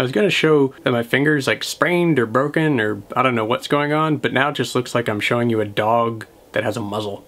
I was gonna show that my finger's like sprained or broken or I don't know what's going on, but now it just looks like I'm showing you a dog that has a muzzle.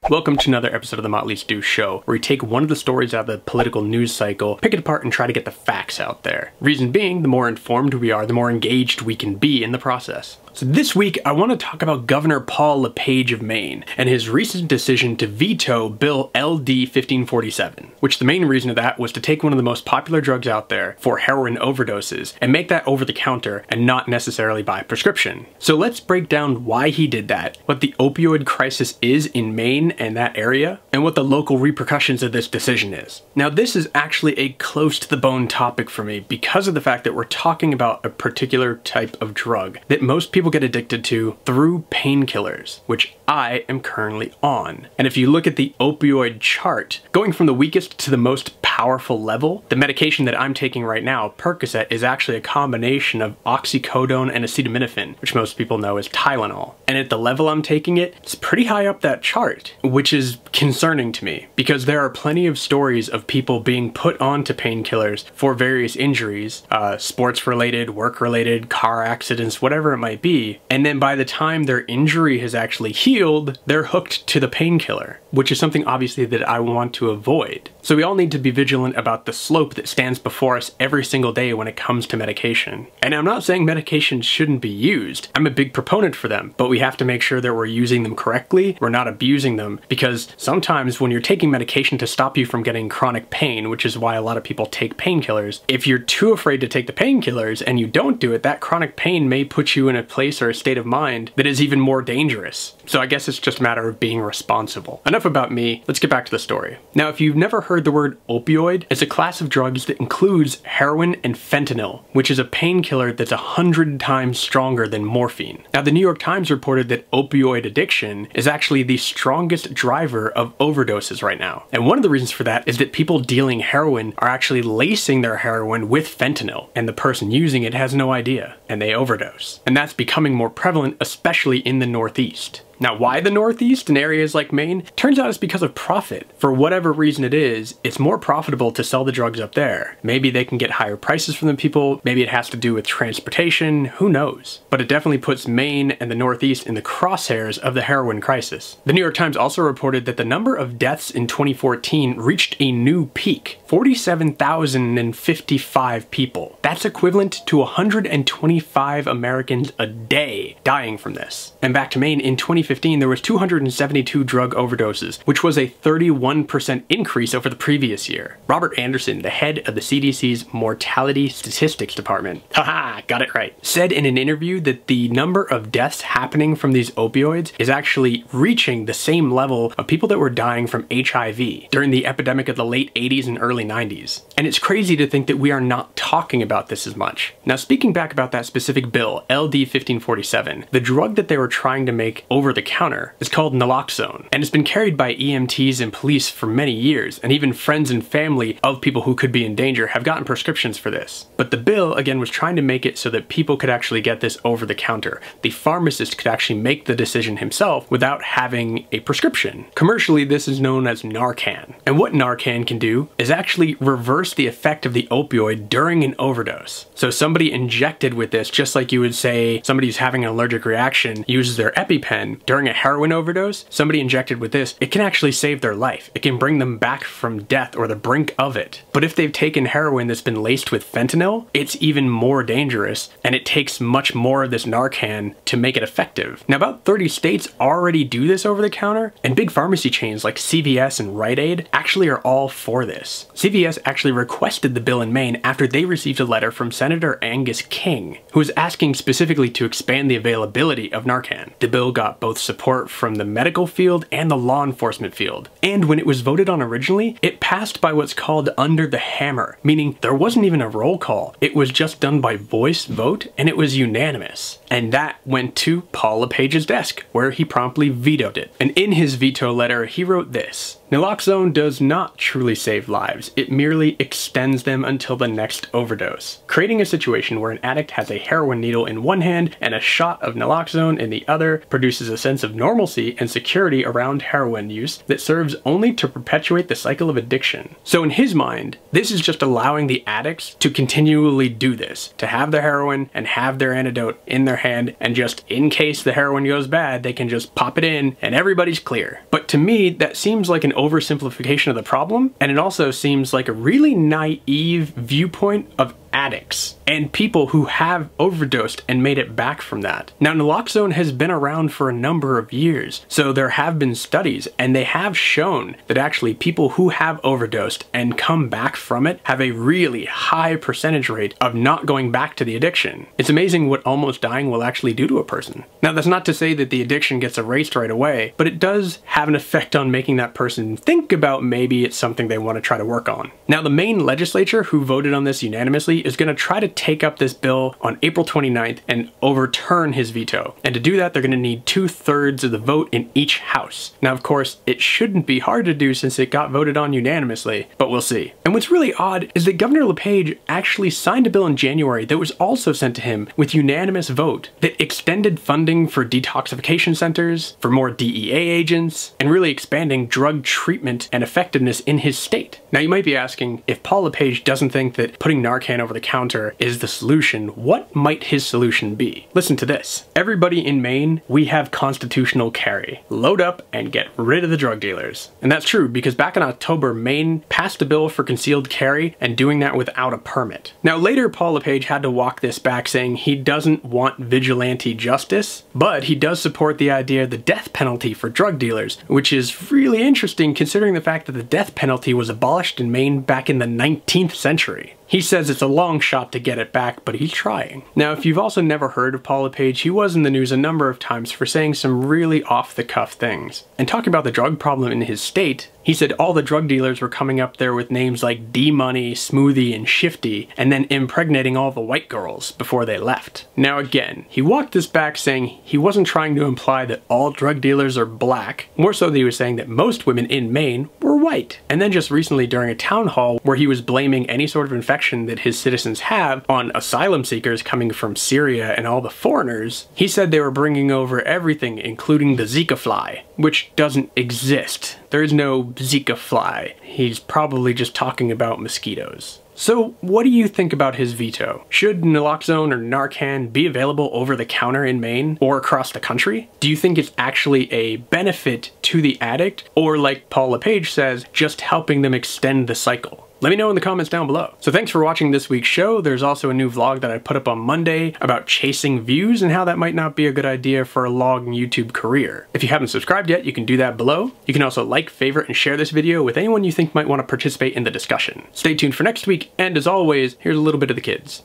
Welcome to another episode of the Motley Stew Show, where we take one of the stories out of the political news cycle, pick it apart, and try to get the facts out there. Reason being, the more informed we are, the more engaged we can be in the process. So this week, I want to talk about Governor Paul LePage of Maine and his recent decision to veto Bill LD 1547, which the main reason of that was to take one of the most popular drugs out there for heroin overdoses and make that over the counter and not necessarily by prescription. So let's break down why he did that, what the opioid crisis is in Maine and that area, and what the local repercussions of this decision is. Now this is actually a close to the bone topic for me because of the fact that we're talking about a particular type of drug that most people get addicted to through painkillers, which I am currently on. And if you look at the opioid chart, going from the weakest to the most powerful level, the medication that I'm taking right now, Percocet, is actually a combination of oxycodone and acetaminophen, which most people know as Tylenol. And at the level I'm taking it, it's pretty high up that chart, which is concerning to me because there are plenty of stories of people being put onto painkillers for various injuries, sports-related, work-related, car accidents, whatever it might be, and then by the time their injury has actually healed, they're hooked to the painkiller, which is something obviously that I want to avoid. So we all need to be vigilant about the slope that stands before us every single day when it comes to medication. And I'm not saying medications shouldn't be used. I'm a big proponent for them, but we have to make sure that we're using them correctly, we're not abusing them, because sometimes when you're taking medication to stop you from getting chronic pain, which is why a lot of people take painkillers, if you're too afraid to take the painkillers and you don't do it, that chronic pain may put you in a place or a state of mind that is even more dangerous. So I guess it's just a matter of being responsible. Enough about me, let's get back to the story. Now, if you've never heard the word opioid, it's a class of drugs that includes heroin and fentanyl, which is a painkiller that's 100 times stronger than morphine. Now, the New York Times reported that opioid addiction is actually the strongest driver of overdoses right now. And one of the reasons for that is that people dealing heroin are actually lacing their heroin with fentanyl, and the person using it has no idea, and they overdose. And that's becoming more prevalent, especially in the Northeast. Now, why the Northeast in areas like Maine? Turns out it's because of profit. For whatever reason it is, it's more profitable to sell the drugs up there. Maybe they can get higher prices from the people, maybe it has to do with transportation, who knows? But it definitely puts Maine and the Northeast in the crosshairs of the heroin crisis. The New York Times also reported that the number of deaths in 2014 reached a new peak, 47,055 people. That's equivalent to 125 Americans a day dying from this. And back to Maine, in 2015, there was 272 drug overdoses, which was a 31% increase over the previous year. Robert Anderson, the head of the CDC's Mortality Statistics Department, haha, got it right, said in an interview that the number of deaths happening from these opioids is actually reaching the same level of people that were dying from HIV during the epidemic of the late 80s and early 90s. And it's crazy to think that we are not talking about this as much. Now, speaking back about that specific bill, LD 1547, the drug that they were trying to make over the counter is called Naloxone, and it's been carried by EMTs and police for many years, and even friends and family of people who could be in danger have gotten prescriptions for this. But the bill, again, was trying to make it so that people could actually get this over the counter. The pharmacist could actually make the decision himself without having a prescription. Commercially, this is known as Narcan. And what Narcan can do is actually reverse the effect of the opioid during an overdose. So somebody injected with this, just like you would say somebody who's having an allergic reaction uses their EpiPen, during a heroin overdose, somebody injected with this, it can actually save their life. It can bring them back from death or the brink of it. But if they've taken heroin that's been laced with fentanyl, it's even more dangerous, and it takes much more of this Narcan to make it effective. Now, about 30 states already do this over the counter, and big pharmacy chains like CVS and Rite Aid actually are all for this. CVS actually requested the bill in Maine after they received a letter from Senator Angus King, who was asking specifically to expand the availability of Narcan. The bill got both support from the medical field and the law enforcement field. And when it was voted on originally, it passed by what's called under the hammer, meaning there wasn't even a roll call. It was just done by voice vote, and it was unanimous. And that went to Paul LePage's desk, where he promptly vetoed it. And in his veto letter, he wrote this: Naloxone does not truly save lives, it merely extends them until the next overdose, creating a situation where an addict has a heroin needle in one hand and a shot of naloxone in the other produces a sense of normalcy and security around heroin use that serves only to perpetuate the cycle of addiction. So in his mind, this is just allowing the addicts to continually do this, to have their heroin and have their antidote in their hand, and just in case the heroin goes bad, they can just pop it in and everybody's clear. But to me, that seems like an oversimplification of the problem, and it also seems like a really naive viewpoint of addicts and people who have overdosed and made it back from that. Now, naloxone has been around for a number of years, so there have been studies and they have shown that actually people who have overdosed and come back from it have a really high percentage rate of not going back to the addiction. It's amazing what almost dying will actually do to a person. Now, that's not to say that the addiction gets erased right away, but it does have an effect on making that person think about maybe it's something they want to try to work on. Now, the Maine legislature, who voted on this unanimously, is going to try to take up this bill on April 29th and overturn his veto. And to do that, they're going to need 2/3 of the vote in each house. Now, of course, it shouldn't be hard to do since it got voted on unanimously, but we'll see. And what's really odd is that Governor LePage actually signed a bill in January that was also sent to him with unanimous vote that extended funding for detoxification centers, for more DEA agents, and really expanding drug treatment and effectiveness in his state. Now, you might be asking, if Paul LePage doesn't think that putting Narcan over the counter is the solution, what might his solution be? Listen to this. Everybody in Maine, we have constitutional carry. Load up and get rid of the drug dealers. And that's true because back in October, Maine passed a bill for concealed carry and doing that without a permit. Now later, Paul LePage had to walk this back, saying he doesn't want vigilante justice, but he does support the idea of the death penalty for drug dealers, which is really interesting considering the fact that the death penalty was abolished in Maine back in the 19th century. He says it's a long shot to get it back, but he's trying. Now, if you've also never heard of Paul LePage, he was in the news a number of times for saying some really off-the-cuff things. And talking about the drug problem in his state, he said all the drug dealers were coming up there with names like D-Money, Smoothie, and Shifty, and then impregnating all the white girls before they left. Now again, he walked this back saying he wasn't trying to imply that all drug dealers are black, more so that he was saying that most women in Maine were white. And then just recently during a town hall where he was blaming any sort of infection that his citizens have on asylum seekers coming from Syria and all the foreigners, he said they were bringing over everything, including the Zika fly, which doesn't exist. There is no Zika fly. He's probably just talking about mosquitoes. So what do you think about his veto? Should naloxone or Narcan be available over the counter in Maine or across the country? Do you think it's actually a benefit to the addict, or like Paul LePage says, just helping them extend the cycle? Let me know in the comments down below. So thanks for watching this week's show. There's also a new vlog that I put up on Monday about chasing views and how that might not be a good idea for a long YouTube career. If you haven't subscribed yet, you can do that below. You can also like, favorite, and share this video with anyone you think might want to participate in the discussion. Stay tuned for next week, and as always, here's a little bit of the kids.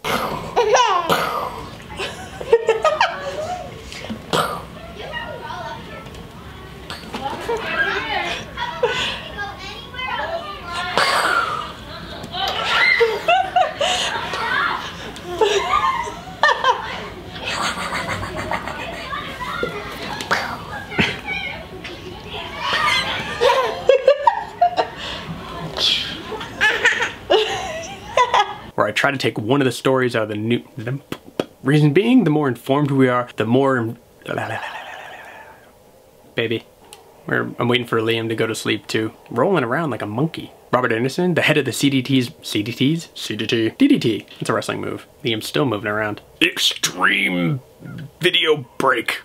Where I try to take one of the stories out of the new... Reason being, the more informed we are, the more... Baby. I'm waiting for Liam to go to sleep too. Rolling around like a monkey. Robert Anderson, the head of the DDT. It's a wrestling move. Liam's still moving around. Extreme video break.